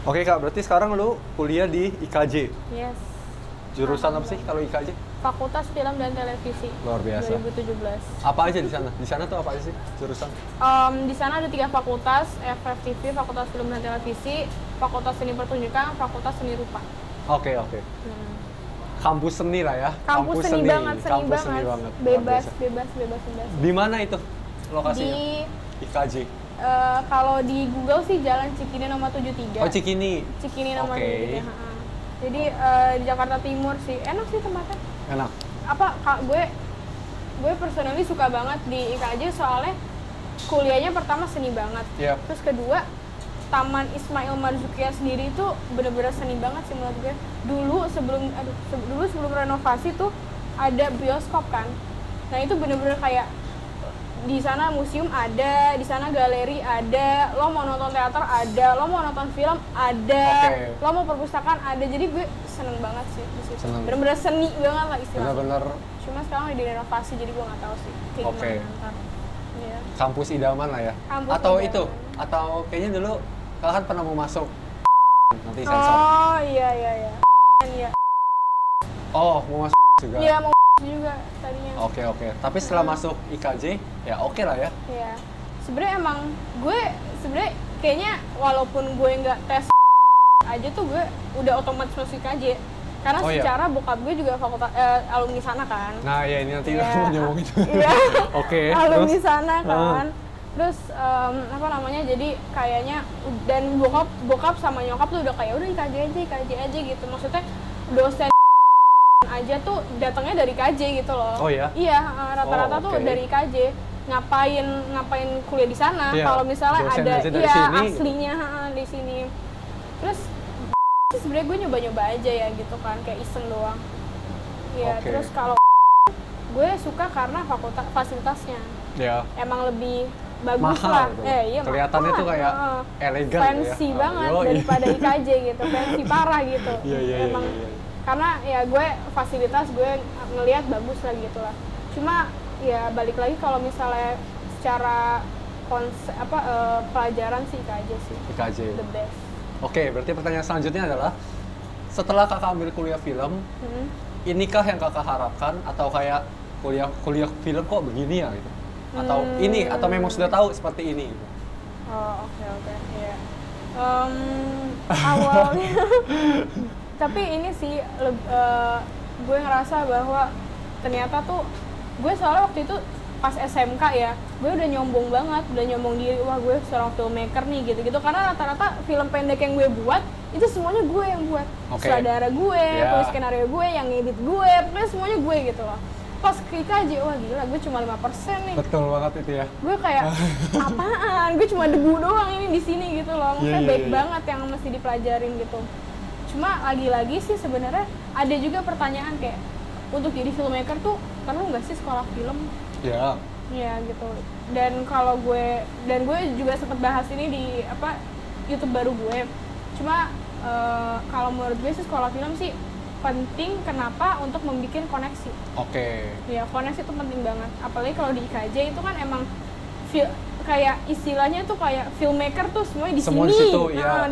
Oke Kak, berarti sekarang lu kuliah di IKJ. Yes. Jurusan apa sih kalau IKJ? Fakultas Film dan Televisi. Luar biasa. 2017. Apa aja di sana? Di sana tuh apa aja sih jurusan? Di sana ada 3 fakultas, FFTV, Fakultas Film dan Televisi, Fakultas Seni Pertunjukan, Fakultas Seni Rupa. Oke. Kampus seni lah ya. Kampus seni banget, Kampus seni banget. Bebas. Di mana itu lokasinya? Di IKJ. kalau di Google sih Jalan Cikini nomor 73. Oh, Cikini. Cikini nomor Oke. 73. Jadi di Jakarta Timur sih. Enak sih tempatnya. Enak. Gue personally suka banget di IKJ soalnya kuliahnya pertama seni banget. Iya. Terus kedua, Taman Ismail Marzukia sendiri itu bener-bener seni banget sih menurut gue. Dulu sebelum renovasi tuh ada bioskop kan. Nah itu bener-bener kayak di sana museum ada, di sana galeri ada, lo mau nonton teater ada, lo mau nonton film ada, lo mau perpustakaan ada. Jadi gue seneng banget sih di situ. Bener-bener seni banget lah istilahnya. Bener-bener. Cuma sekarang lagi direnovasi jadi gue nggak tahu sih kayak gimana ntar. Ya. Kampus idaman lah ya. Kampus atau idaman. itu, atau kayaknya dulu kalian kan pernah mau masuk nanti sensor. Oh iya. Iya. Oh, mau masuk juga. Iya mau juga tadinya. Oke. Tapi setelah masuk IKJ, ya oke lah ya. Iya. Sebenarnya emang gue kayaknya walaupun gue nggak tes aja tuh gue udah otomatis masuk IKJ. Karena secara bokap gue juga fakultas alumni sana kan. Nah ya ini nanti mau ngomong itu. Iya. Oke. Alumni sana kan. Terus jadi kayaknya dan bokap sama nyokap tuh udah kayak udah IKJ aja gitu. Maksudnya dosen aja tuh datangnya dari IKJ gitu loh. Oh ya? Iya, rata-rata tuh dari IKJ. Ngapain kuliah di sana kalau misalnya dosen ada sini, aslinya di sini. Terus sebenarnya gue nyoba aja ya gitu kan, kayak iseng doang. Iya, terus kalau gue suka karena fasilitasnya. Ya. Emang lebih bagus mahal lah. Gitu. Iya, kelihatannya tuh kayak elegan fancy ya. banget daripada IKJ gitu. Fancy parah gitu. Iya. Emang karena ya gue fasilitas gue ngelihat bagus lah gitu lah. Cuma ya balik lagi kalau misalnya secara pelajaran sih IKJ. The best. Oke, berarti pertanyaan selanjutnya adalah setelah kakak ambil kuliah film, inikah yang kakak harapkan atau kayak kuliah film kok begini ya gitu? Atau atau memang sudah tahu seperti ini? Gitu? Oh oke, ya. Awalnya, tapi ini sih gue ngerasa bahwa ternyata tuh gue soalnya waktu itu pas SMK ya, gue udah nyombong diri, wah gue seorang filmmaker nih gitu-gitu, karena rata-rata film pendek yang gue buat itu semuanya gue yang buat, sutradara gue, tulis skenario gue, yang ngedit gue, pokoknya semuanya gue gitu loh. Pas ke IKJ, wah gila gue cuma 5% nih. Betul banget itu ya. Gue kayak apaan? Gue cuma debu doang ini di sini gitu loh. Maksudnya baik banget yang mesti dipelajarin gitu. Cuma lagi-lagi sih sebenarnya ada juga pertanyaan kayak untuk jadi filmmaker tuh perlu nggak sih sekolah film? Ya. Ya gitu. Dan gue juga sempat bahas ini di YouTube baru gue. Cuma kalau menurut gue sih sekolah film sih penting. Kenapa? Untuk membuat koneksi. Oke. Ya koneksi itu penting banget. Apalagi kalau di IKJ itu kan emang kayak istilahnya tuh kayak filmmaker tuh semuanya di semua sini. Di situ,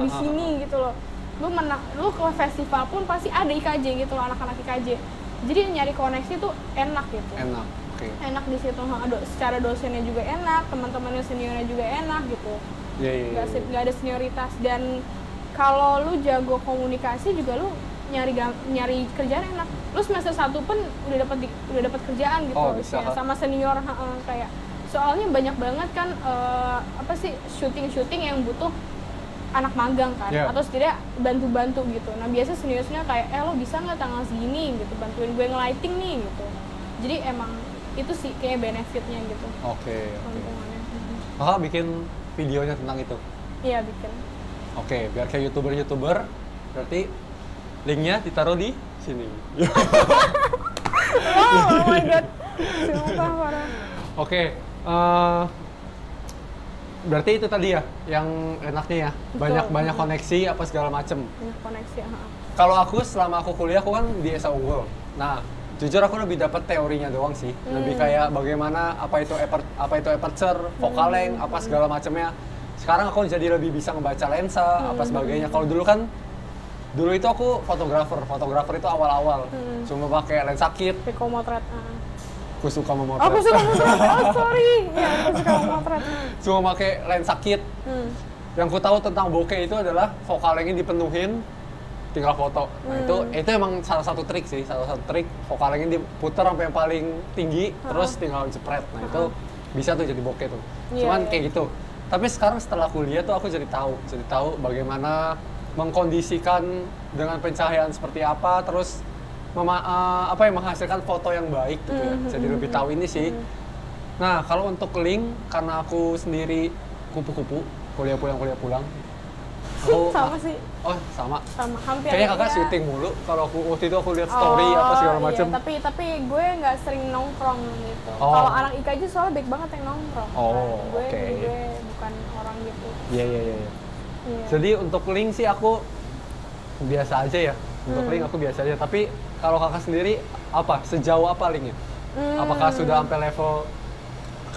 di sini gitu loh. Lu ke festival pun pasti ada IKJ gitu loh, anak-anak IKJ. Jadi nyari koneksi tuh enak gitu. Enak di situ. Secara dosennya juga enak, teman-temannya seniornya juga enak gitu. Gak ada senioritas. Dan kalau lu jago komunikasi juga lu nyari kerjaan enak. Lu semester 1 pun udah dapat kerjaan gitu. Sama senior kayak soalnya banyak banget kan syuting yang butuh anak magang kan, atau setidaknya bantu-bantu gitu. Nah biasanya senior-senior kayak lo bisa nggak tanggal segini gitu, bantuin gue nge-lighting nih gitu. Jadi emang itu sih kayak benefitnya gitu. Oke. Kakak bikin videonya tentang itu? Iya bikin. Oke, biar kayak youtuber berarti linknya ditaruh di sini. Oh my god, sumpah parah. Oke, berarti itu tadi ya yang enaknya ya, banyak koneksi apa segala macem. Banyak koneksi. Kalau aku selama aku kuliah aku kan di Esa Unggul. Nah, jujur aku lebih dapat teorinya doang sih, lebih kayak bagaimana apa itu aperture, focal length, apa segala macamnya. sekarang aku jadi lebih bisa ngebaca lensa apa sebagainya. Kalau dulu itu aku fotografer itu awal-awal cuma pakai lensa kit. Pico motret. Aku suka memotret. Aku suka memotret. Oh sorry, ya aku suka memotret. Cuma pakai lensa kit. Yang ku tahu tentang bokeh itu adalah vokalnya dipenuhin, tinggal foto. Nah itu emang salah satu trik sih, vokalnya diputar sampai yang paling tinggi, terus tinggal jepret. Nah itu bisa tuh jadi bokeh tuh. Cuman kayak gitu. Tapi sekarang setelah kuliah tuh aku jadi tahu bagaimana mengkondisikan dengan pencahayaan seperti apa, terus menghasilkan foto yang baik gitu ya. Jadi lebih tahu ini sih. Nah kalau untuk link, karena aku sendiri kupu-kupu, kuliah pulang. Aku sama sih. Oh sama. Hampir. Kayaknya kakak syuting mulu. Kalau waktu itu aku lihat story apa segala macam. Iya, tapi gue nggak sering nongkrong gitu. Kalau anak IKJ soalnya baik banget yang nongkrong. Gue bukan orang gitu. Iya. Jadi untuk link sih aku biasa aja ya. Untuk link aku biasa aja. Tapi kalau kakak sendiri apa? Sejauh apa linknya? Apakah sudah sampai level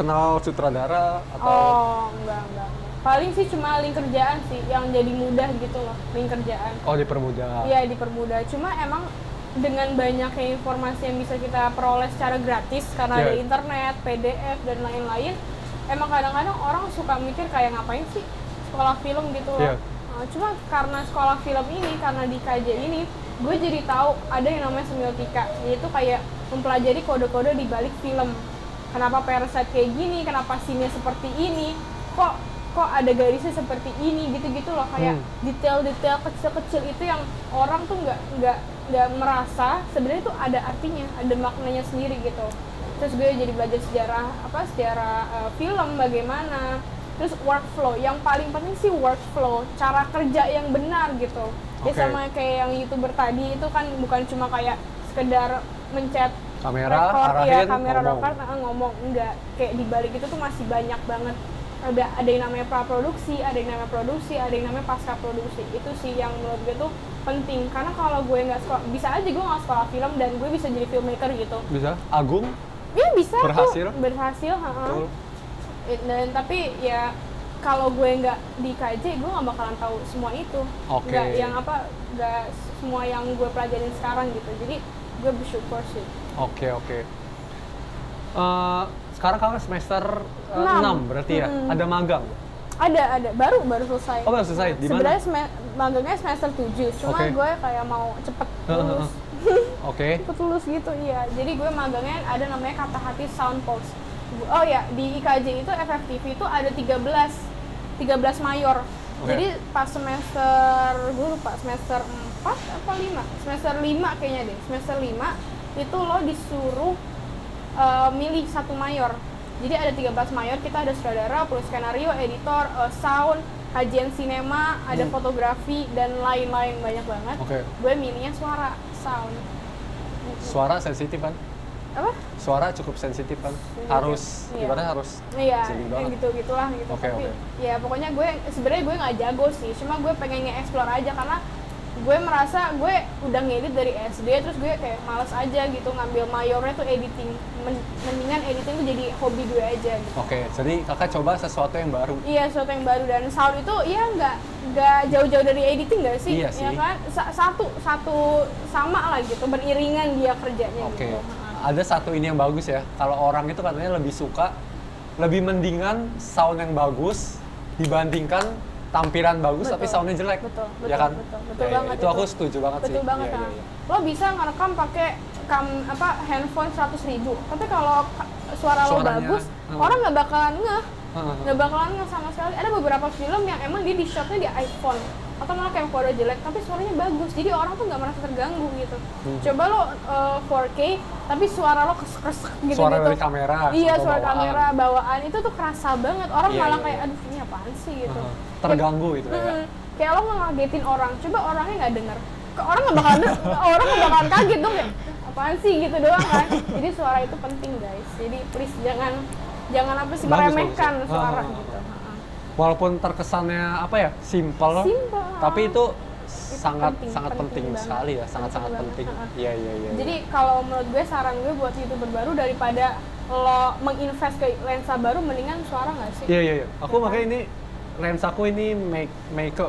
kenal sutradara atau? Enggak. Paling sih cuma link kerjaan sih yang jadi mudah gitu loh, link kerjaan. Oh, dipermudah. Iya, dipermudah. Cuma emang dengan banyaknya informasi yang bisa kita peroleh secara gratis karena ada internet, PDF dan lain-lain, emang kadang-kadang orang suka mikir kayak ngapain sih sekolah film gitu loh. Cuma karena sekolah film ini, karena di KJ ini, gue jadi tahu ada yang namanya semiotika, yaitu kayak mempelajari kode-kode di balik film. Kenapa parasite kayak gini, kenapa scene-nya seperti ini, kok ada garisnya seperti ini, gitu-gitu loh. Kayak detail-detail kecil-kecil itu yang orang tuh nggak merasa sebenarnya tuh ada artinya, ada maknanya sendiri gitu. Terus gue jadi belajar sejarah film bagaimana, terus workflow, yang paling penting sih workflow, cara kerja yang benar gitu. Ya sama kayak yang YouTuber tadi itu kan bukan cuma kayak sekedar mencet kamera, ngomong, enggak, kayak di balik itu tuh masih banyak banget. Ada yang namanya praproduksi, ada yang namanya produksi, ada yang namanya pasca produksi. Itu sih yang menurut gue tuh penting, karena kalau gue nggak sekolah, bisa aja gue nggak sekolah film dan gue bisa jadi filmmaker gitu. Bisa? Agung? Iya bisa. Berhasil. Dan tapi ya kalau gue nggak di KJ, gue nggak bakalan tahu semua itu. Nggak semua yang gue pelajarin sekarang gitu. Jadi gue bersyukur sih. Oke. Sekarang kakak semester 6 berarti ya? Ada magang? Ada. Baru selesai. Oh, baru selesai? Di mana? Sebenarnya magangnya semester 7, cuma gue kayak mau cepet lulus. Cepet lulus gitu, iya. Jadi gue magangnya ada namanya Kata Hati Soundpost. Oh ya, di IKJ itu FFTV itu ada 13 mayor. Jadi pas gue lupa semester 4 apa 5? Semester 5 kayaknya deh. Semester 5 itu lo disuruh milih satu mayor. Jadi ada 13 mayor, kita ada sutradara, plus skenario, editor, sound, kajian sinema, ada fotografi dan lain-lain banyak banget. Gue milihnya suara, sound. Suara sensitif kan? Apa? Suara cukup sensitif kan? Harus gimana harus? Iya, gitulah gitu. Tapi ya pokoknya sebenarnya gue nggak jago sih, cuma gue pengen nge-explore aja karena gue merasa gue udah ngedit dari SD, terus gue kayak males aja gitu ngambil mayornya tuh editing. Mendingan editing tuh jadi hobi gue aja gitu. Jadi kakak coba sesuatu yang baru. Iya, sesuatu yang baru, dan sound itu ya nggak jauh-jauh dari editing nggak sih? Iya sih. Ya kan? Satu sama lah gitu, beriringan dia kerjanya gitu. Ada satu ini yang bagus ya, kalau orang itu katanya lebih mendingan sound yang bagus dibandingkan tampilan bagus tapi soundnya jelek. Betul kan? Betul banget. Itu aku setuju banget sih. Betul banget. Lo bisa ngerekam pakai handphone 100.000, tapi kalau suaranya lo bagus, orang nggak bakalan ngeh sama sekali. Ada beberapa film yang emang dia di shotnya di iPhone atau malah camcorder jelek tapi suaranya bagus, jadi orang tuh nggak merasa terganggu gitu. Coba lo 4K tapi suara lo kesek gitu. Suara dari kamera. Iya, suara kamera bawaan itu tuh kerasa banget. Orang malah kayak aduh ini apaan sih gitu. Terganggu gitu ya. Kayak lo ngagetin orang, coba orangnya nggak denger, orang nggak bakalan kaget dong kayak apaan sih gitu doang kan. Jadi suara itu penting guys, jadi please jangan meremehkan suara gitu. Walaupun terkesannya simple, tapi itu sangat penting sekali ya, sangat penting. Iya. Jadi kalau menurut gue, saran gue buat YouTuber baru, daripada lo menginvest ke lensa baru, mendingan suara nggak sih? Iya. Aku makanya ini lensaku ini Meike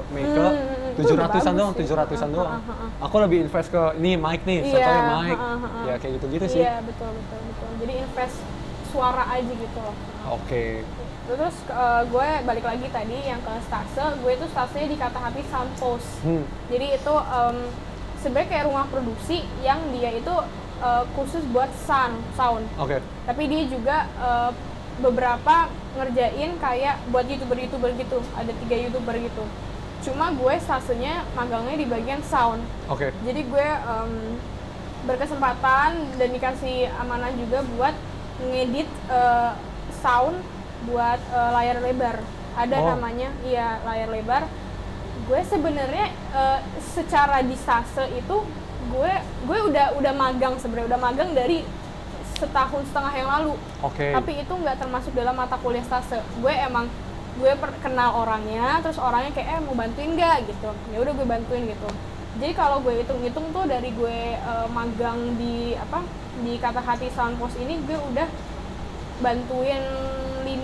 700-an doang, 700-an doang. Aku lebih invest ke ini mic nih, satunya mic. Ya kayak gitu-gitu sih. Iya, betul. Jadi invest suara aja gitu loh. Oke. Terus gue balik lagi tadi yang ke stase, gue itu stasenya di Kata Hati Soundpost. Jadi itu sebenarnya kayak rumah produksi yang dia itu khusus buat sound. Oke. Tapi dia juga beberapa ngerjain kayak buat youtuber gitu, ada 3 youtuber gitu. Cuma gue stasenya magangnya di bagian sound. Oke. Jadi gue berkesempatan dan dikasih amanah juga buat ngedit sound buat layar lebar. Ada namanya, iya, layar lebar. Gue sebenarnya secara di stase itu gue udah magang sebenarnya, udah magang dari setahun setengah yang lalu. Tapi itu nggak termasuk dalam mata kuliah stase. Gue kenal orangnya, terus orangnya kayak mau bantuin nggak gitu. Ya udah gue bantuin gitu. Jadi kalau gue hitung-hitung tuh dari gue magang di Kata Hati Soundpost ini, gue udah bantuin 5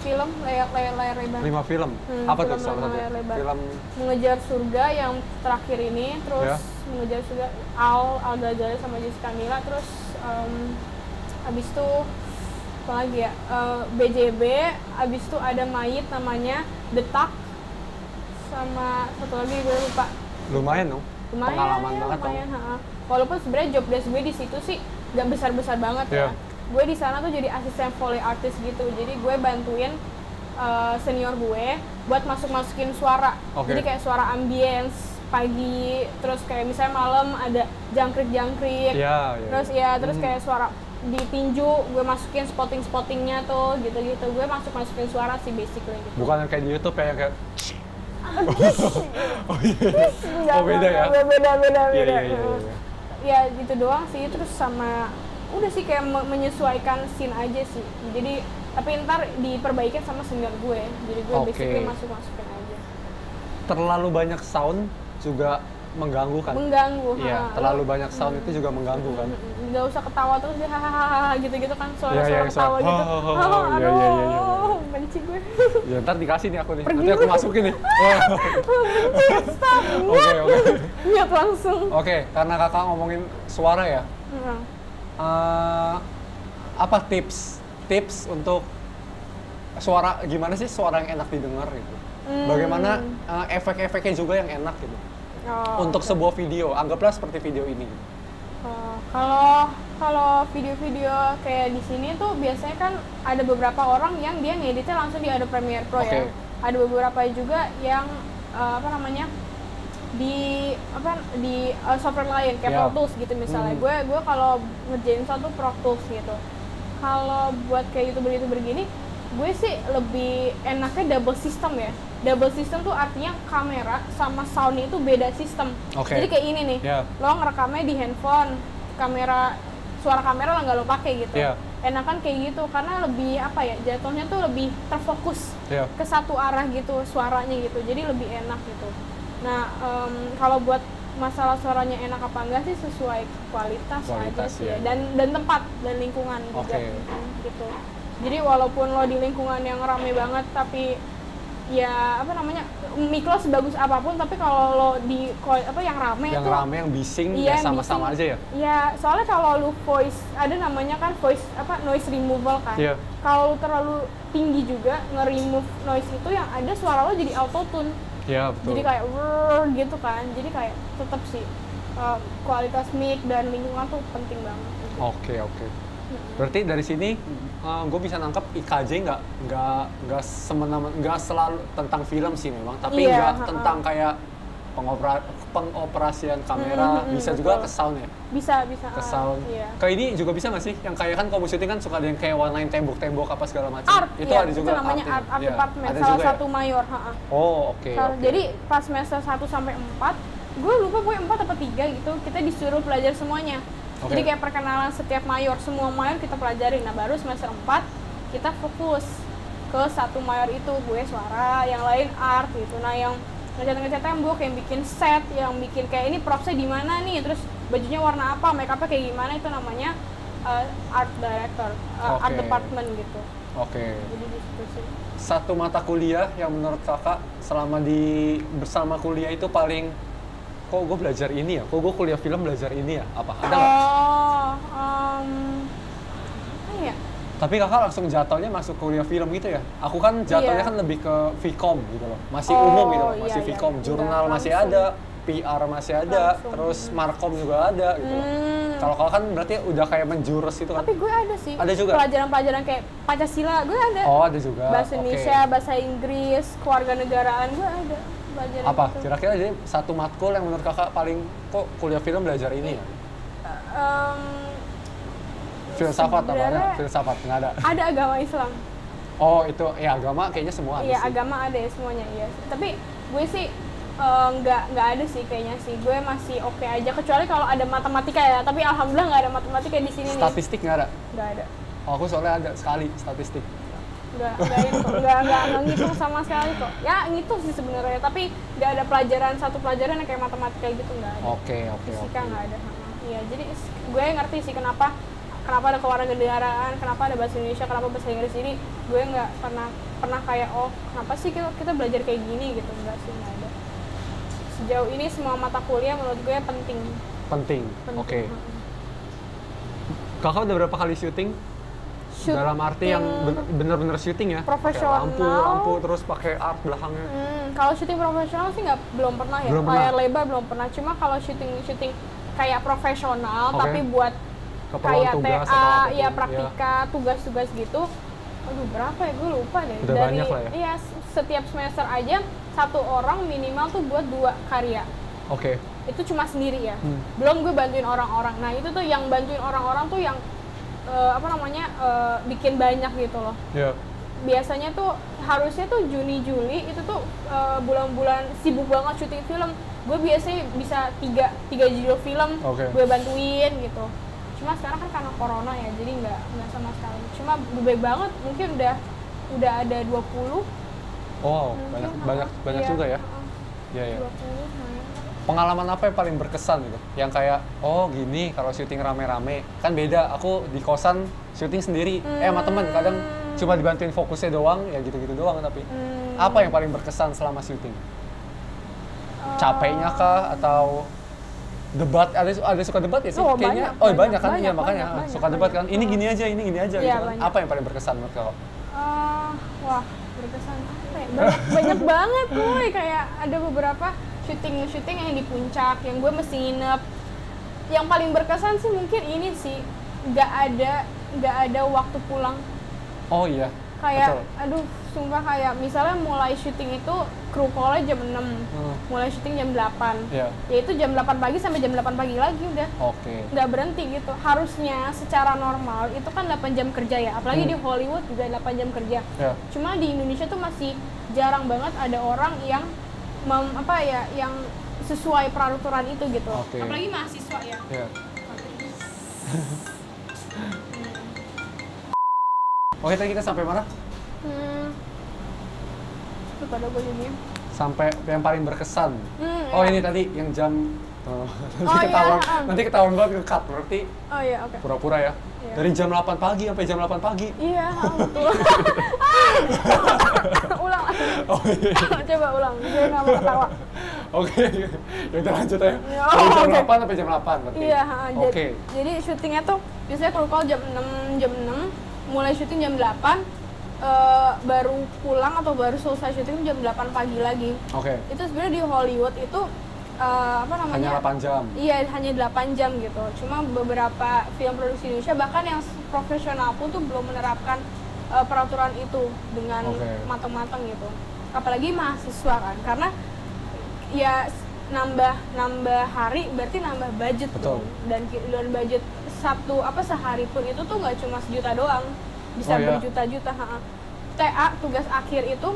film layar lebar. 5 film? Apa tuh salah satu? Film Mengejar Surga yang terakhir ini, terus Mengejar Surga Al Ghazali sama Jessica Mila, terus abis itu apa lagi ya, BJB, abis itu ada Mayit namanya, Detak, sama satu lagi gue lupa. Lumayan dong, pengalaman banget lumayan, dong. Walaupun sebenarnya job desk gue di situ sih gak besar-besar banget ya. Gue di sana tuh jadi asisten Foley artist gitu, jadi gue bantuin senior gue buat masukin suara. Jadi kayak suara ambience pagi, terus kayak misalnya malam ada jangkrik, terus kayak suara di tinju gue masukin spottingnya tuh gitu. Gue masukin suara sih basically gitu. Bukan kayak di YouTube ya, kayak beda ya? Beda. Iya. Ya gitu doang sih, terus sama udah sih kayak menyesuaikan scene aja sih. Jadi tapi ntar diperbaikin sama senior gue. Jadi gue basically masukin aja. Terlalu banyak sound juga mengganggu kan? Iya, terlalu banyak sound itu juga mengganggu kan? Nggak usah ketawa terus deh, hahaha gitu kan, suara-suara ketawa gitu. Aduh, benci gue. Ya ntar dikasih nih aku nih, nanti aku masukin nih. Stop, Oke. Niat langsung. Oke, karena kakak ngomongin suara ya, apa tips untuk suara, gimana sih suara yang enak didengar gitu? Bagaimana efek-efeknya juga yang enak gitu? Untuk sebuah video, anggaplah seperti video ini. Kalau video-video kayak di sini tuh biasanya kan ada beberapa orang yang dia ngeditnya langsung di Adobe Premiere Pro ya. Ada beberapa juga yang di software lain kayak Pro Tools gitu misalnya. Gue kalau ngerjain satu Pro Tools gitu. Kalau buat kayak YouTuber gini, gue sih lebih enaknya double system ya. Double system tuh artinya kamera sama soundnya itu beda sistem. Jadi kayak ini nih, lo ngerekamnya di handphone, suara kamera lah nggak lo pakai gitu. Enakan kayak gitu karena lebih jatuhnya tuh lebih terfokus ke satu arah gitu suaranya gitu. Jadi lebih enak gitu. Nah kalau buat masalah suaranya enak apa enggak sih sesuai kualitas aja sih ya. Dan tempat dan lingkungan juga gitu. Jadi walaupun lo di lingkungan yang rame banget tapi ya mic lo sebagus apapun, tapi kalau lo di yang rame yang bising ya sama-sama aja ya. Iya, soalnya kalau lo voice ada namanya kan voice noise removal kan. Kalau lo terlalu tinggi juga nge-remove noise itu yang ada suara lo jadi auto tune. Iya, betul. Jadi kayak gitu kan. Jadi kayak tetap sih kualitas mic dan lingkungan tuh penting banget. Oke. Berarti dari sini gue bisa nangkep IKJ nggak selalu tentang film sih memang, tapi nggak tentang kayak pengoperasian kamera, bisa juga ke sound ya? Bisa. Ke sound. Kayak ini juga bisa nggak sih? Yang kayak kan kalau syuting kan suka ada yang kayak warnain tembok-tembok apa segala macam. Art, itu ada juga. Itu namanya art department, salah satu mayor. Oke. Jadi pas semester 1 sampai 4, gue lupa gue 4 atau 3 gitu, kita disuruh belajar semuanya. Jadi kayak perkenalan setiap mayor, semua mayor kita pelajarin. Nah baru semester 4 kita fokus ke satu mayor itu, gue suara, yang lain art gitu. Nah yang ngecat tembok, yang bikin set, yang bikin kayak ini propsnya di mana nih, terus bajunya warna apa, make upnya kayak gimana, itu namanya art director, art department gitu. Oke. Jadi di situ sih. Satu mata kuliah yang menurut kakak selama bersama kuliah itu paling, kok gue belajar ini ya, kok gue kuliah film belajar ini ya, apa? Ada nggak? Apa ya? Tapi kakak langsung jatuhnya masuk kuliah film gitu ya? Aku kan jatuhnya kan lebih ke Vkom gitu loh, masih umum gitu loh, masih Vkom, jurnal masih ada, PR masih ada, terus Markom juga ada gitu loh. Kalau kakak kan berarti udah kayak menjurus itu kan? Tapi gue ada sih. Ada juga? Pelajaran-pelajaran kayak Pancasila, gue ada. Oh, ada juga. Bahasa Indonesia, bahasa Inggris, kewarganegaraan, gue ada. Apa? Kira-kira jadi satu matkul yang menurut kakak paling, kok kuliah film belajar ini ya? Filsafat apa ada? Filsafat, nggak ada? Ada agama Islam. Oh, itu ya agama kayaknya semua ada sih. Iya, agama ada ya semuanya, iya. Tapi gue sih nggak ada sih kayaknya sih. Gue masih oke aja, kecuali kalau ada matematika ya. Tapi alhamdulillah nggak ada matematika di sini. Statistik nggak ada? Nggak ada. Oh, aku soalnya ada sekali statistik. Nggak ngitung sama sekali kok. Ya ngitung sih sebenarnya, tapi nggak ada satu pelajaran yang kayak matematika gitu, nggak ada. Oke. Fisika nggak ada. Iya, jadi gue ngerti sih kenapa ada kewarganegaraan, kenapa ada bahasa Indonesia, kenapa bahasa Inggris. Jadi gue nggak pernah kayak kenapa sih kita belajar kayak gini gitu, nggak sih, nggak ada. Sejauh ini semua mata kuliah menurut gue penting. Oke. Kakak udah berapa kali syuting? Dalam arti yang bener-bener syuting ya? Profesional. Lampu terus pakai art belakangnya. Kalau syuting profesional sih belum pernah ya. Layar lebar belum pernah. Cuma kalau syuting kayak profesional, tapi buat kayak TA, ya praktika, tugas-tugas gitu. Aduh, berapa ya? Gue lupa deh. Udah banyak lah ya? Iya, setiap semester aja satu orang minimal tuh buat 2 karya. Oke. Itu cuma sendiri ya. Belum gue bantuin orang-orang. Nah, itu tuh yang bantuin orang-orang tuh yang bikin banyak gitu loh. Yeah. Biasanya tuh harusnya tuh Juni-Juli itu tuh bulan-bulan sibuk banget syuting film. Gue biasanya bisa 3 judul film gue bantuin gitu. Cuma sekarang kan karena corona ya, jadi nggak sama sekali. Cuma baik banget, mungkin udah ada 20. Wow, banyak juga ya. Iya. 20. Pengalaman apa yang paling berkesan gitu? Yang kayak, gini kalau syuting rame-rame. Kan beda, aku di kosan syuting sendiri. Sama temen, kadang cuma dibantuin fokusnya doang, ya gitu-gitu doang. Tapi apa yang paling berkesan selama syuting? Capeknya kah? Atau debat? Ada suka debat ya sih? Kayaknya, banyak kan? Iya makanya, suka debat kan? Ini gini aja gitu kan? Apa yang paling berkesan menurut kau? Wah, berkesan apa ya? Banyak banget gue, kayak ada beberapa syuting yang di puncak, yang gue mesti nginep. Yang paling berkesan sih mungkin ini sih, nggak ada waktu pulang. Oh iya. Kayak, aduh, sumpah kayak misalnya mulai syuting itu kru call-nya jam 6, mulai syuting jam 8. Yeah. Yaitu jam 8 pagi sampai jam 8 pagi lagi udah. Oke. Nggak berhenti gitu. Harusnya secara normal itu kan 8 jam kerja ya, apalagi di Hollywood juga 8 jam kerja. Yeah. Cuma di Indonesia tuh masih jarang banget ada orang yang yang sesuai peraturan itu gitu. Okay. Apalagi mahasiswa ya. Yeah. Oke, tadi kita sampai mana? Lupa dah gue jadinya. Sampai yang paling berkesan. Ini tadi yang jam nanti ketahuan banget ke-cut berarti. Oh iya, oke. Pura-pura ya. Iya. Dari jam 8 pagi sampai jam 8 pagi. Iya, betul. Ulang. Coba ulang, gue nggak mau ketawa. Oke, kita lanjut ya. Dari jam 8 sampai jam 8 berarti. Iya, jadi syutingnya tuh biasanya crew call jam 6, mulai syuting jam 8, baru pulang atau baru selesai syuting jam 8 pagi lagi. Oke. Itu sebenarnya di Hollywood itu hanya 8 jam. Iya, hanya 8 jam gitu. Cuma beberapa film produksi Indonesia bahkan yang profesional pun tuh belum menerapkan peraturan itu dengan matang-matang gitu. Apalagi mahasiswa kan, karena ya nambah hari berarti nambah budget. Betul. Dan budget sehari pun itu tuh nggak cuma sejuta doang, bisa berjuta-juta. TA tugas akhir itu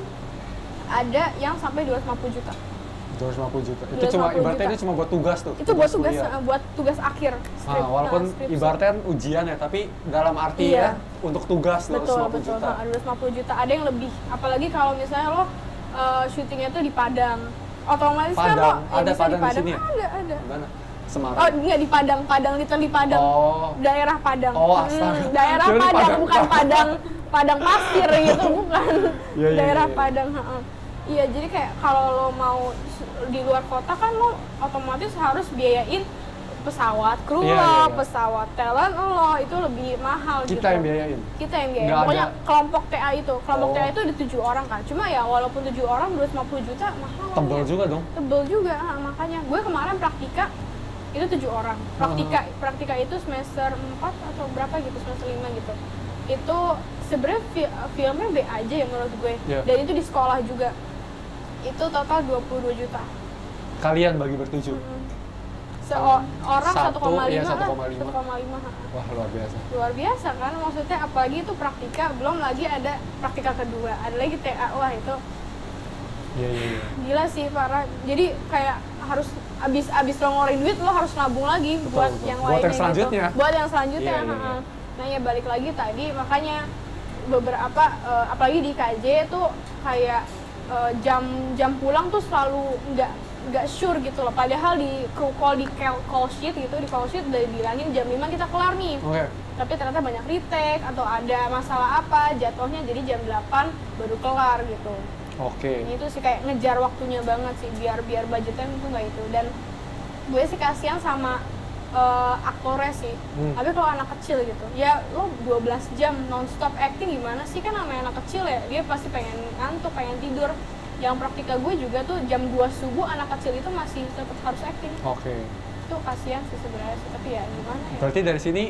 ada yang sampai 250 juta. 250 juta. Itu cuma ibaratnya itu cuma buat tugas tuh. Itu buat tugas akhir. Walaupun ibaratnya ujian ya, tapi dalam arti ya untuk tugas 250 juta. 250 juta. Ada yang lebih. Apalagi kalau misalnya lo syutingnya tuh di Padang. Otomatis kan lo ada Padang di sini ya? Ada. Mana? Semarang. Oh, enggak di Padang, literally Padang. Daerah Padang. Oh, astaga. Daerah Padang, bukan Padang padang pasir gitu, bukan daerah Padang. Iya, jadi kayak kalau lo mau di luar kota kan lo otomatis harus biayain pesawat kru lo, pesawat talent lo, itu lebih mahal. Kita yang biayain? Kita yang biayain. Pokoknya kelompok TA itu, TA itu ada 7 orang kan. Cuma ya walaupun 7 orang 250 juta mahal. Tebel juga dong? Tebel juga, makanya. Gue kemarin praktika itu 7 orang. Praktika itu semester 4 atau berapa gitu, semester 5 gitu. Itu sebenarnya filmnya B aja ya menurut gue. Dan itu di sekolah juga. Itu total 22 juta. Kalian bagi bertujuh? Orang 1,5 ya, 1,5. Wah, luar biasa. Luar biasa kan, maksudnya apalagi itu praktika, belum lagi ada praktika kedua, ada lagi TA, wah itu Iya. Gila sih, parah. Jadi kayak harus abis lo ngeluarin duit, lo harus nabung lagi buat yang lainnya. Buat yang selanjutnya. Gitu. Buat yang selanjutnya. Iya. Nah ya balik lagi tadi, makanya beberapa apalagi di KJ tuh kayak jam pulang tuh selalu nggak sure gitu loh. Padahal di call sheet gitu, di call sheet udah bilangin jam 5 kita kelar nih. Tapi ternyata banyak retake atau ada masalah apa, jatuhnya jadi jam 8 baru kelar gitu. Itu sih kayak ngejar waktunya banget sih, biar budgetnya itu nggak itu. Dan gue sih kasihan sama aktornya sih. Tapi kalau anak kecil gitu, ya lo 12 jam nonstop acting gimana sih, kan namanya anak kecil ya, dia pasti pengen ngantuk, pengen tidur. Yang praktika gue juga tuh jam 2 subuh anak kecil itu masih tetap harus acting. Itu kasihan sih sebenarnya sih, tapi ya gimana ya. Berarti dari sini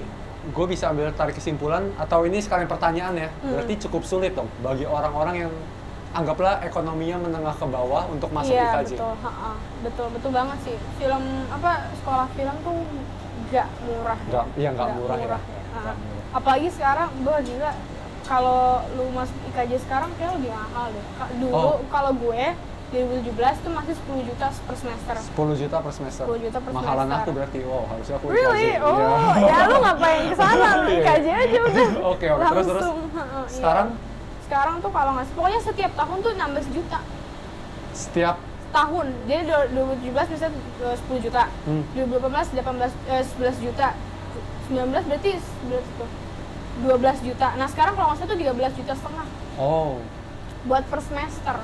gue bisa ambil tarik kesimpulan, atau ini sekalian pertanyaan ya, berarti cukup sulit dong bagi orang-orang yang anggaplah ekonominya menengah ke bawah untuk masuk IKJ. Iya, betul banget sih. Sekolah film tuh nggak murah. Nggak murah ya. Apalagi sekarang, gila, kalau lu masuk IKJ sekarang kayak lebih mahal deh. Dulu kalau gue 2017 tuh masih 10 juta per semester. 10 juta per semester. Mahalan aku berarti. Harusnya aku Really? IKJ. Ya lu ngapain kesana, lu IKJ aja udah. Oke, terus. Sekarang tuh kalau nggak, pokoknya setiap tahun tuh nambah sejuta. Setiap tahun. Jadi 2017 bisa 10 juta. 2018 11 juta. 19 berarti 12 juta. Nah sekarang kalau nggak salah tuh 13 juta setengah. Buat per semester.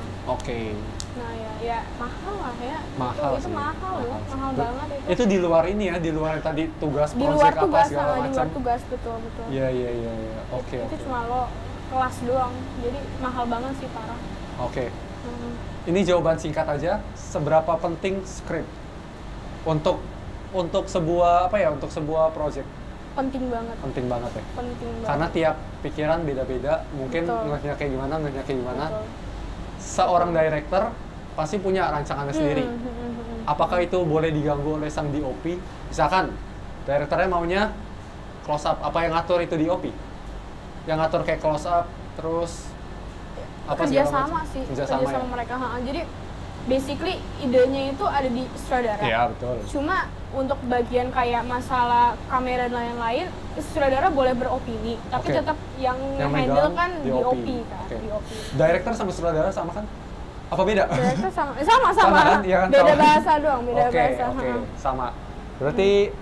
Nah ya mahal lah ya. Itu mahal banget itu. Itu di luar ini ya, di luar tadi tugas, di luar tugas sama di luar tugas, betul. Iya. Itu cuma lo kelas doang, jadi mahal banget sih, parah. Ini jawaban singkat aja. Seberapa penting skrip untuk sebuah untuk sebuah project? Penting banget ya. Karena tiap pikiran beda-beda, mungkin ngelihatnya kayak gimana. Seorang director pasti punya rancangannya sendiri. Apakah itu boleh diganggu oleh sang DOP? Misalkan directornya maunya close up, apa yang ngatur itu DOP? Yang ngatur kayak close up, terus kerja sama mereka. Jadi basically idenya itu ada di sutradara. Iya, betul. Cuma untuk bagian kayak masalah kamera dan lain-lain, sutradara boleh beropini, tapi tetap yang handle kan DOP kan. DOP. Director sama sutradara sama kan? Apa beda? Director sama kan? Ya kan? Beda bahasa doang, bahasa. Sama. Berarti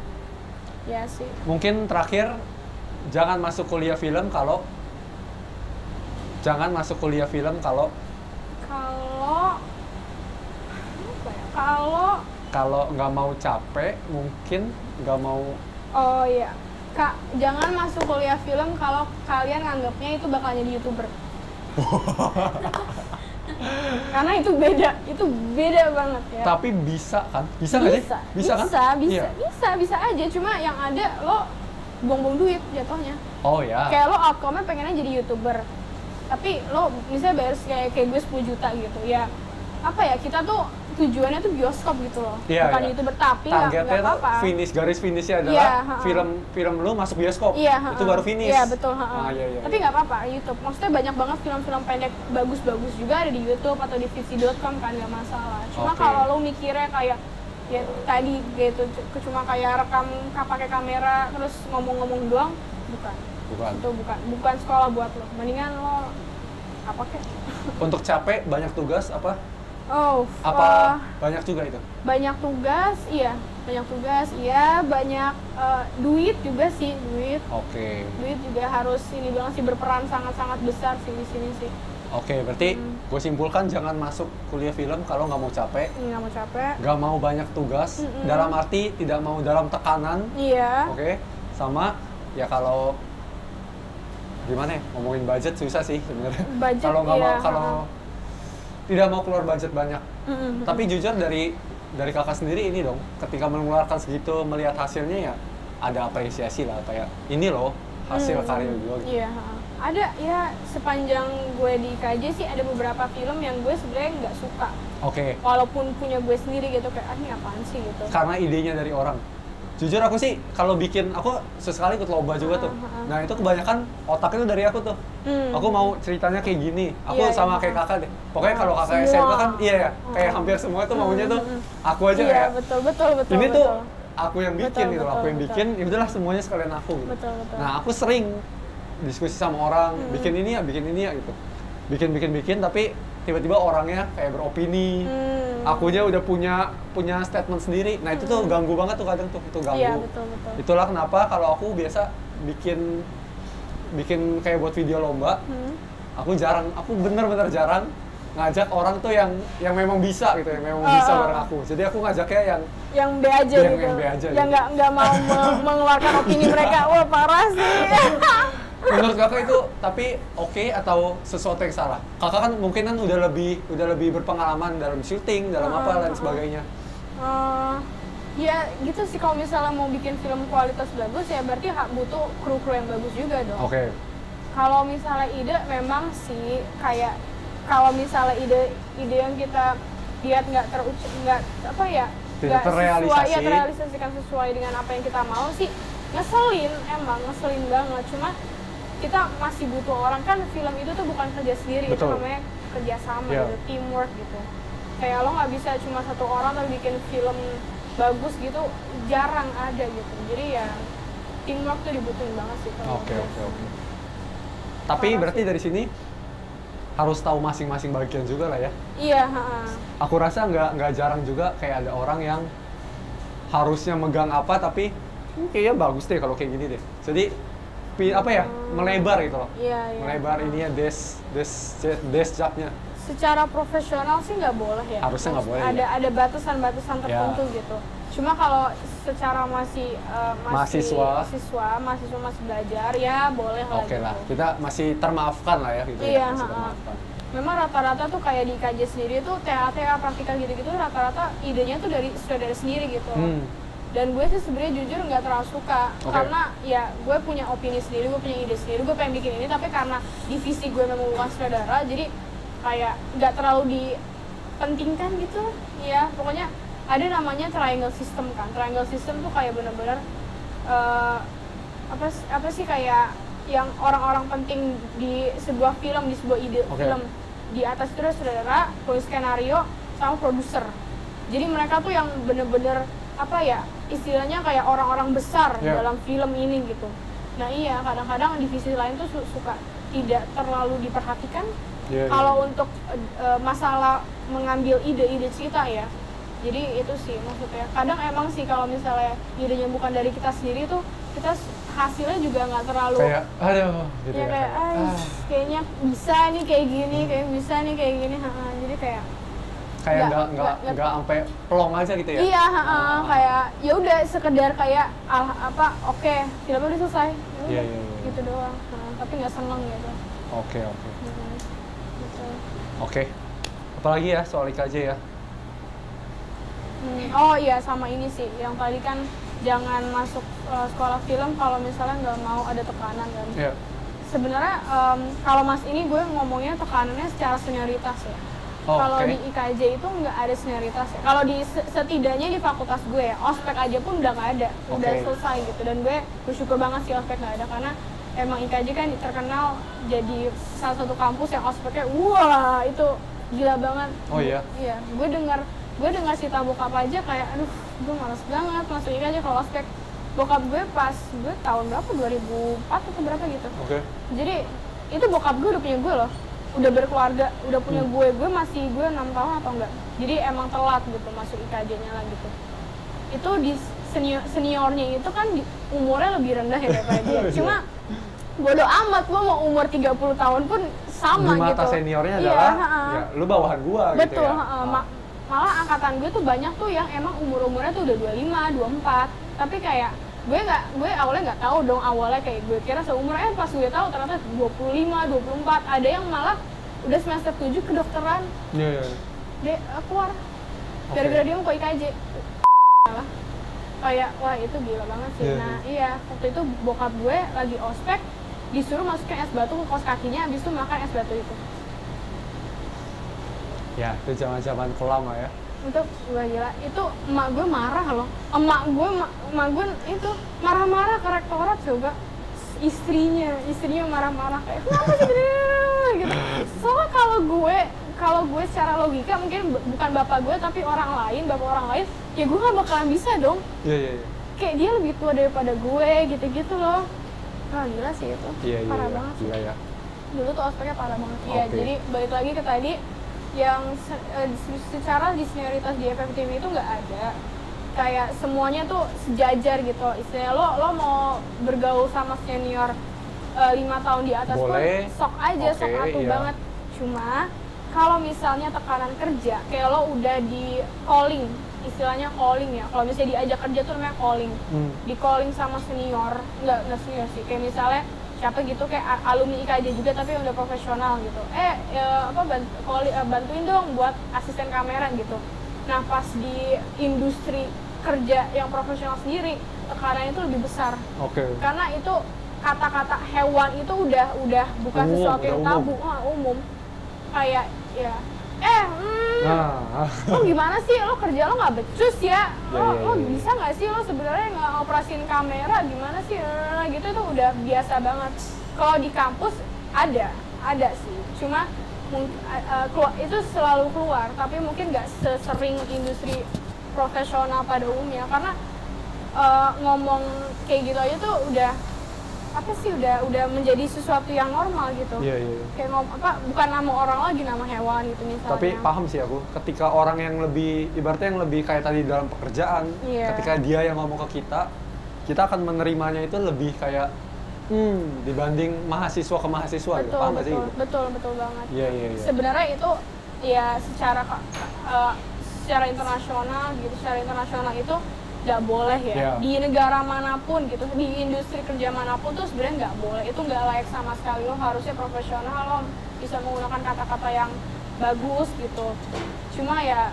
ya sih. Mungkin terakhir, jangan masuk kuliah film kalau nggak mau capek, mungkin nggak mau. Kak, jangan masuk kuliah film kalau kalian nganggapnya itu bakal jadi YouTuber. Karena itu beda banget ya. Tapi bisa kan? Bisa nggak sih? Bisa aja. Cuma yang ada lo buang-buang duit jatuhnya. Kayak lo outcome-nya pengennya jadi YouTuber, tapi lo misalnya bayar kayak gue 10 juta gitu ya. Kita tuh tujuannya tuh bioskop gitu loh, bukan YouTuber, tapi nggak apa-apa. Garis finishnya adalah film lo masuk bioskop, itu baru finish. Iya betul. Tapi nggak apa-apa, YouTube. Maksudnya banyak banget film-film pendek bagus-bagus juga ada di YouTube atau di visi.com kan, nggak masalah. Cuma kalau lo mikirnya kayak ya tadi gitu, cuma kayak rekam pakai kamera terus ngomong-ngomong doang, bukan sekolah buat lo. Mendingan lo Untuk capek banyak tugas apa? Apa banyak juga itu? Banyak tugas, iya. Banyak tugas, iya, banyak duit juga sih, duit. Oke. Duit juga harus ini banget sih, berperan sangat-sangat besar sih di sini sih. Oke, berarti gue simpulkan jangan masuk kuliah film kalau nggak mau capek. Nggak mau capek. Nggak mau banyak tugas, dalam arti tidak mau dalam tekanan. Iya. Oke, sama ya kalau gimana ya, ngomongin budget susah sih sebenarnya. Kalau nggak mau, kalau tidak mau keluar budget banyak. Tapi jujur dari kakak sendiri ini dong, ketika mengeluarkan segitu, melihat hasilnya ya ada apresiasi lah, kayak ini loh hasil karya gue gitu. Iya, ada ya, sepanjang gue di IKJ sih ada beberapa film yang gue sebenarnya nggak suka. Oke. Walaupun punya gue sendiri gitu, kayak ini apaan sih gitu. Karena idenya dari orang. Jujur aku sih kalau bikin, aku sesekali ikut lomba juga tuh. Nah itu kebanyakan otaknya tuh dari aku tuh. Aku mau ceritanya kayak gini. Aku sama kayak kakak deh. Pokoknya kalau kakak SMA kan iya ya, kayak hampir semua tuh maunya tuh aku aja kayak. Betul. Ini tuh aku yang bikin gitu, aku yang bikin. Ya udahlah semuanya sekalian aku. Gitu. Betul. Nah aku sering diskusi sama orang, bikin ini ya gitu. Bikin tapi tiba-tiba orangnya kayak beropini. Akunya udah punya statement sendiri. Nah, itu tuh ganggu banget tuh kadang tuh, itu ganggu. Iya, betul. Itulah kenapa kalau aku biasa bikin kayak buat video lomba, aku bener-bener jarang ngajak orang tuh yang memang bisa gitu, yang memang bisa bareng aku. Jadi aku ngajaknya yang B aja gitu. Yang B aja. Yang nggak mau mengeluarkan opini mereka. Wah, parah sih. Menurut kakak itu tapi oke atau sesuatu yang salah? Kakak kan mungkin kan udah lebih berpengalaman dalam syuting, dalam apa dan sebagainya. Ya gitu sih, kalau misalnya mau bikin film kualitas bagus ya berarti butuh kru yang bagus juga dong. Oke. Kalau misalnya ide memang sih kayak kalau misalnya ide yang kita lihat nggak terrealisasikan sesuai dengan apa yang kita mau sih, ngeselin banget. Cuma kita masih butuh orang, kan film itu tuh bukan kerja sendiri. Betul. Itu namanya kerjasama gitu, teamwork gitu. Kayak lo nggak bisa cuma satu orang tapi bikin film bagus gitu, jarang ada gitu. Jadi ya teamwork tuh dibutuhin banget sih. Oke. Tapi berarti dari sini harus tahu masing-masing bagian juga lah ya. Iya. Aku rasa nggak jarang juga kayak ada orang yang harusnya megang apa tapi kayaknya bagus deh kalau kayak gini deh. Jadi melebar gitu loh. Iya. Melebar ininya desk jobnya. Secara profesional sih nggak boleh ya. Harusnya nggak boleh. Ada batasan tertentu gitu. Cuma kalau secara mahasiswa masih belajar ya boleh lah. Oke lah, kita masih termaafkan lah ya gitu. Iya. Memang rata-rata tuh kayak di IKJ sendiri tuh TA praktikal gitu-gitu rata-rata idenya tuh dari sutradara sendiri gitu. Dan gue sih sebenarnya jujur nggak terlalu suka karena ya gue punya opini sendiri, gue punya ide sendiri, gue pengen bikin ini tapi karena divisi gue memang bukan sutradara jadi kayak nggak terlalu dipentingkan gitu ya. Pokoknya ada namanya triangle system kan. Triangle system tuh kayak bener-bener apa sih kayak yang orang-orang penting di sebuah film, di sebuah ide film. Di atas itu ada sutradara, penulis skenario, sama produser. Jadi mereka tuh yang bener-bener istilahnya kayak orang-orang besar dalam film ini gitu. Nah iya, kadang-kadang divisi lain tuh suka tidak terlalu diperhatikan kalau untuk masalah mengambil ide-ide cerita ya. Jadi itu sih maksudnya. Kadang emang sih kalau misalnya idenya bukan dari kita sendiri tuh kita hasilnya juga nggak terlalu kayak aduh gitu ya, kayak kayaknya bisa nih kayak gini, kayak bisa nih kayak gini. Jadi kayak nggak sampai pelong aja gitu ya. Iya, kayak ya udah sekedar kayak oke, filmnya udah selesai. Iya. Gitu doang. Tapi nggak seneng gitu. Oke. Gitu. Oke. Apalagi ya soal IKJ ya? Oh iya, sama ini sih. Yang tadi kan jangan masuk sekolah film kalau misalnya nggak mau ada tekanan kan. Iya. Sebenarnya kalau mas ini gue ngomongnya tekanannya secara senioritas ya. Kalau di IKJ itu nggak ada senioritas ya. Kalau di setidaknya di fakultas gue ya, ospek aja pun udah nggak ada, udah selesai gitu. Dan gue bersyukur banget sih ospek nggak ada karena emang IKJ kan terkenal jadi salah satu kampus yang ospeknya wah itu gila banget. Oh iya. Iya, gue dengar cerita bokap aja kayak aduh, gue malas banget masuk IKJ kalau ospek. Bokap gue pas gue tahun berapa 2004 atau berapa gitu. Jadi itu bokap gue udah punya gue loh. Udah berkeluarga, udah punya gue masih 6 tahun atau enggak. Jadi emang telat gitu masuk IKJ-nya lah gitu. itu di seniornya itu kan umurnya lebih rendah ya daripada dia. Cuma bodo amat, gua mau umur 30 tahun pun sama di mata gitu. seniornya adalah ya lu bawahan gua betul, gitu ya. Malah angkatan gue tuh banyak tuh yang emang umurnya tuh udah 25, 24. Tapi kayak gue awalnya nggak tahu dong, awalnya kayak gue kira seumurnya, pas gue tahu ternyata 25, 24. Ada yang malah udah semester 7 kedokteran. Iya. Dia keluar gara-gara dia mau ke IKJ. Kayak wah itu gila banget sih. Nah iya, waktu itu bokap gue lagi ospek disuruh masukin es batu ke kaos kakinya, habis itu makan es batu itu. Ya, itu zaman-zaman kelam ya. Itu gue gila, itu emak gue marah loh. Emak gue itu marah-marah ke rektorat coba. Istrinya marah-marah kayak kenapa sih gitu. Soalnya kalau gue secara logika mungkin bukan bapak gue tapi bapak orang lain, ya gue gak bakalan bisa dong. Iya. Kayak dia lebih tua daripada gue gitu-gitu loh. Wah gila sih itu, parah banget sih. Gila ya. Dulu tuh ospeknya parah banget. Iya, jadi balik lagi ke tadi, yang secara di senioritas di FFTV itu nggak ada. Kayak semuanya tuh sejajar gitu. Istilahnya lo mau bergaul sama senior 5 tahun di atas boleh. Pun sok aja, sok atuh banget. Cuma kalau misalnya tekanan kerja, kayak lo udah di calling, istilahnya calling ya. Kalau misalnya diajak kerja tuh namanya calling. Di calling sama senior, nggak senior sih. Kayak misalnya siapa gitu kayak alumni IKJ juga tapi udah profesional gitu. Bantuin dong buat asisten kamera gitu. Nah, pas di industri kerja yang profesional sendiri, tekanannya itu lebih besar. Karena itu kata-kata hewan itu udah bukan sesuatu yang tabu, umum. Kayak ya lo gimana sih, lo kerja lo nggak becus ya, lo bisa nggak sih lo sebenarnya nggak ngoperasin kamera, gimana sih gitu, itu udah biasa banget. Kalau di kampus ada sih, cuma itu selalu keluar, tapi mungkin nggak sesering industri profesional pada umumnya, karena ngomong kayak gitu aja tuh udah menjadi sesuatu yang normal gitu. Iya. Kayak bukan nama orang lagi, nama hewan gitu misalnya. Tapi paham sih aku, ketika orang yang lebih, ibaratnya yang lebih kayak tadi dalam pekerjaan, ketika dia yang ngomong ke kita akan menerimanya itu lebih kayak dibanding mahasiswa ke mahasiswa gitu. Paham nggak sih? Betul banget. Iya. Sebenarnya itu ya secara internasional gitu, secara internasional itu nggak boleh ya. Di negara manapun gitu, di industri kerja manapun tuh sebenarnya nggak boleh, itu nggak layak sama sekali. Lo harusnya profesional, lo bisa menggunakan kata-kata yang bagus gitu. Cuma ya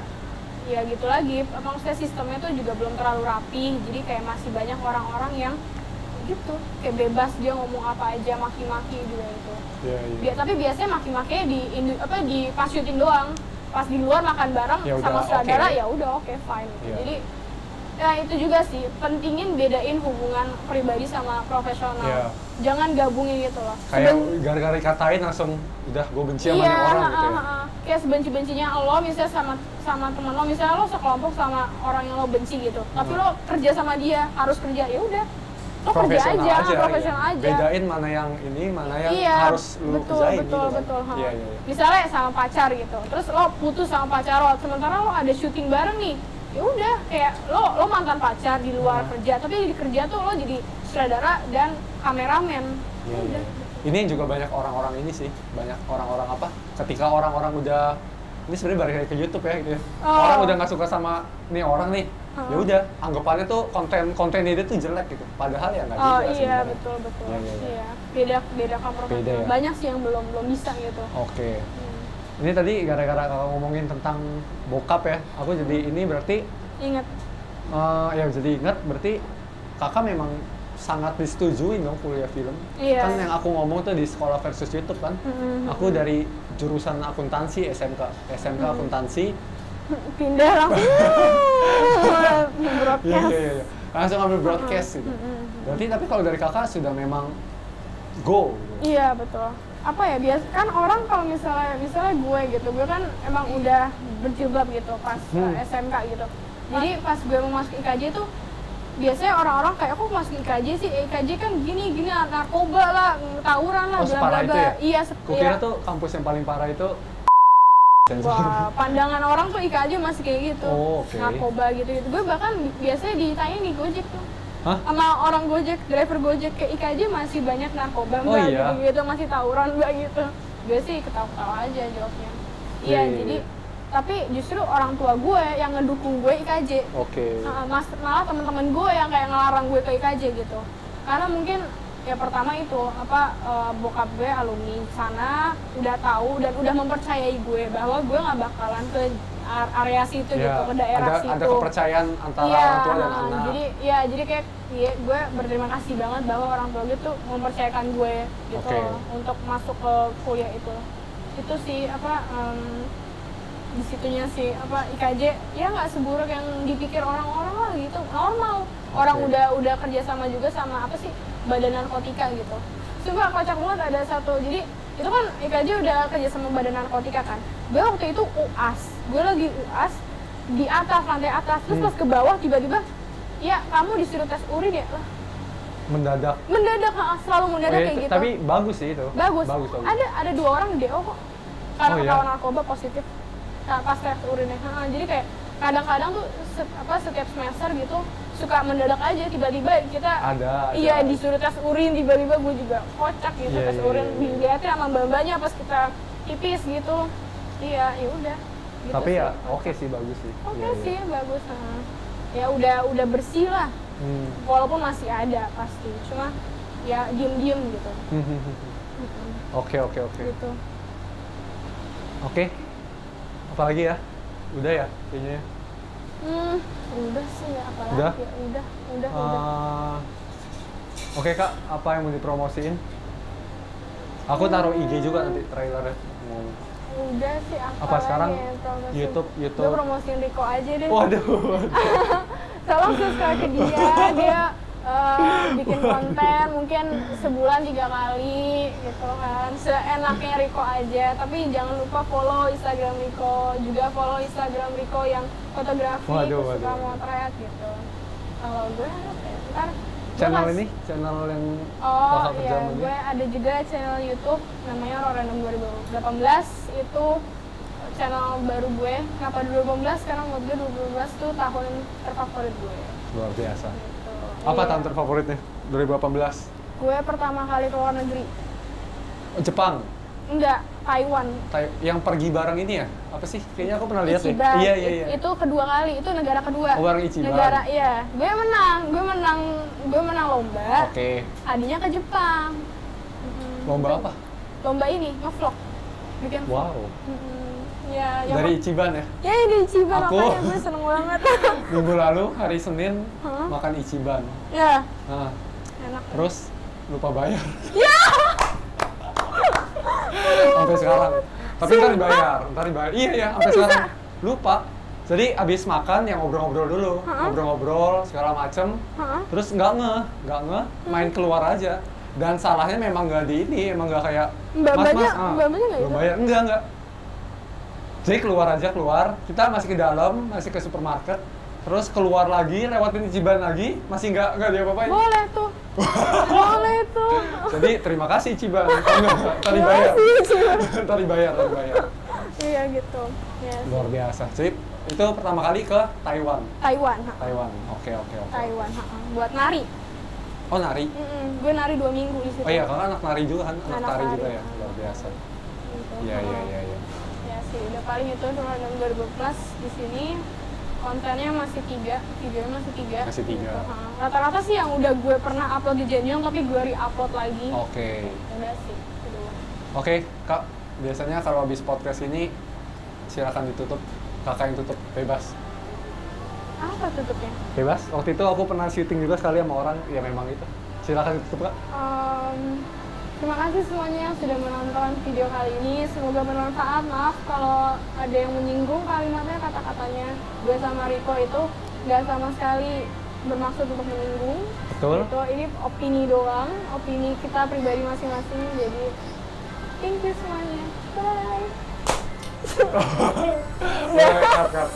gitu lagi, maksudnya sistemnya tuh juga belum terlalu rapi, jadi kayak masih banyak orang-orang yang gitu, kayak bebas dia ngomong apa aja, maki-maki juga itu. Tapi biasanya maki-makinya di pas syuting doang, pas di luar makan bareng sama saudara ya udah oke, fine gitu. Jadi ya itu juga sih, pentingin bedain hubungan pribadi sama profesional. Jangan gabungin gitu loh. Kayak gara-gara dikatain langsung udah gue benci sama orang gitu ya. Kayak sebenci-bencinya lo misalnya sama teman lo, misalnya lo sekelompok sama orang yang lo benci gitu. Tapi lo kerja sama dia, harus kerja, ya udah. Lo kerja aja, profesional aja. Bedain mana yang ini, mana yang harus lo kerjain gitu. Betul. Misalnya sama pacar gitu. Terus lo putus sama pacar lo, sementara lo ada syuting bareng nih. Ya udah, kayak lo mantan pacar di luar kerja, tapi di kerja tuh lo jadi sutradara dan kameramen. Udah. Ini juga banyak orang-orang ini sih, banyak orang-orang ketika orang-orang udah, ini sebenarnya balik ke YouTube ya gitu ya. Orang udah nggak suka sama nih orang nih, ya udah anggapannya tuh konten dia tuh jelek gitu, padahal ya nggak juga iya sebenarnya. Betul iya. Beda kompromi ya? Banyak sih yang belum bisa gitu. Ini tadi gara-gara kakak ngomongin tentang bokap ya, aku jadi ini berarti ingat. Jadi ingat berarti kakak memang sangat disetujuin dong kuliah film. Kan yang aku ngomong tuh di sekolah versus YouTube kan. Aku dari jurusan akuntansi, SMK akuntansi. Pindah langsung broadcast. Iya. Langsung ambil broadcast gitu. Berarti tapi kalau dari kakak sudah memang go. Iya betul. Apa ya, biasa kan orang kalau misalnya gue kan emang udah berjilbab gitu pas SMK gitu. Jadi pas gue mau masuk IKJ tuh biasanya orang-orang kayak aku masuk IKJ sih, IKJ kan gini narkoba lah, tawuran lah, bla bla bla. Iya, kukira tuh kampus yang paling parah itu Wah, pandangan orang tuh IKJ masih kayak gitu. Oh, okay. Narkoba gitu-gitu. Gue bahkan biasanya ditanya di Gojek tuh. Hah? Sama orang Gojek, driver Gojek ke IKJ masih banyak narkoba Oh, mbak iya? gitu-gitu, masih tawuran mbak gitu. Gue sih ketawa-ketawa aja jawabnya. Iya, jadi tapi justru orang tua gue yang ngedukung gue IKJ. Oke. Malah teman-teman gue yang kayak ngelarang gue ke IKJ gitu. Karena mungkin ya pertama itu bokap gue alumni sana, udah tahu dan udah mempercayai gue bahwa gue nggak bakalan ke area situ gitu, ke daerah situ. Ada kepercayaan antara orang tua dan anak. Jadi kayak gue berterima kasih banget bahwa orang tua gue tuh mempercayakan gue gitu untuk masuk ke kuliah itu. Itu sih di situnya sih IKJ ya nggak seburuk yang dipikir orang-orang lah gitu, normal. Orang udah kerja sama juga sama Badan Narkotika gitu. Sumpah kocak banget, ada satu, jadi itu kan IKJ udah kerja sama Badan Narkotika kan. Gue waktu itu UAS, gue lagi UAS di atas, lantai atas, terus pas ke bawah tiba-tiba ya kamu disuruh tes urin ya lah. Mendadak, selalu mendadak kayak gitu. Tapi bagus sih itu. Bagus. Ada 2 orang DO kok karena ketahuan narkoba positif pas tes urinnya. Jadi kayak kadang-kadang tuh setiap semester gitu suka mendadak aja, tiba-tiba kita ada. Disuruh tes urin, tiba-tiba gue juga kocak gitu, tes urin dilihatin sama mbak-mbaknya pas kita pipis gitu. Ya udah gitu. Tapi sih. ya oke sih, bagus sih. Sih bagus. Ya udah bersih lah. Walaupun masih ada pasti, cuma ya diem-diem gitu. Oke. Gitu. Oke. Apalagi ya? Udah ya kayaknya. Udah sih ya, apalagi udah? Ya udah. Oke Kak, apa yang mau dipromosiin? Aku taruh IG juga nanti trailernya. Udah sih, apa sekarang YouTube. Gue promosiin Riko aja deh. Waduh. Tolong subscribe ke dia bikin konten mungkin sebulan 3 kali gitu kan, seenaknya Riko aja. Tapi jangan lupa follow Instagram Riko, juga follow Instagram Riko yang fotografi, suka motret gitu. Kalau gue ntar channel yang gue ada juga channel YouTube namanya Rorandom 2018. Itu channel baru gue. Kenapa 2018? Karena menurut gue 2018 tuh tahun terfavorit gue. Luar biasa. Gitu. Apa tahun terfavoritnya? 2018? Gue pertama kali ke luar negeri. Jepang? Enggak, Taiwan. Yang pergi bareng ini ya? Apa sih? Kayaknya aku pernah lihat deh. Iya. Itu kedua kali, itu negara kedua. Bareng Ichiban. Iya. Gue menang lomba. Oke. Adinya ke Jepang. Lomba apa? Lomba ini, nge-vlog. Bikin vlog. Wow. Ya, dari Ichiban ya? Ya, dari Ichiban, makanya gue seneng banget. Minggu lalu, hari Senin, makan Ichiban. Ya. Enak. Terus, lupa bayar. Ya! Sampai sekarang. Tapi ntar dibayar. Iya, sampai sekarang. Lupa. Jadi, abis makan, yang ngobrol-ngobrol dulu. Ngobrol-ngobrol, segala macem. Terus nggak ngeh, main keluar aja. Dan salahnya memang nggak di ini, emang nggak kayak Mbak-mbaknya nggak belum bayar. Enggak. Jadi keluar, kita masih ke dalam, masih ke supermarket, terus keluar lagi, lewatin Ichiban lagi, masih nggak diapa-apain. Boleh tuh. Jadi terima kasih Ichiban. Tadi bayar. Iya gitu. Yes. Luar biasa. Jadi itu pertama kali ke Taiwan. Oke. Taiwan, buat nari. Oh, nari? Gue nari 2 minggu di situ. Oh iya, kakak anak nari juga kan? Anak tari juga ya? Luar biasa. Iya. Udah paling itu cuma 2014 di sini kontennya masih 3, videonya masih 3. Masih 3. Gitu. Rata-rata sih yang udah gue pernah upload di Genion tapi gue re-upload lagi. Oke. Udah sih, kedua. Oke, Kak. Biasanya kalau habis podcast ini silakan ditutup. Kakak yang tutup, bebas. Apa tutupnya? Bebas. Waktu itu aku pernah syuting juga sekali sama orang, ya memang itu. Silakan ditutup, Kak. Terima kasih semuanya yang sudah menonton video kali ini. Semoga bermanfaat. Maaf kalau ada yang menyinggung kalimatnya, kata-katanya. Gue sama Riko itu nggak sama sekali bermaksud untuk menyinggung. Betul. Ini opini doang, opini kita pribadi masing-masing. Jadi, thank you semuanya. Bye. Cut.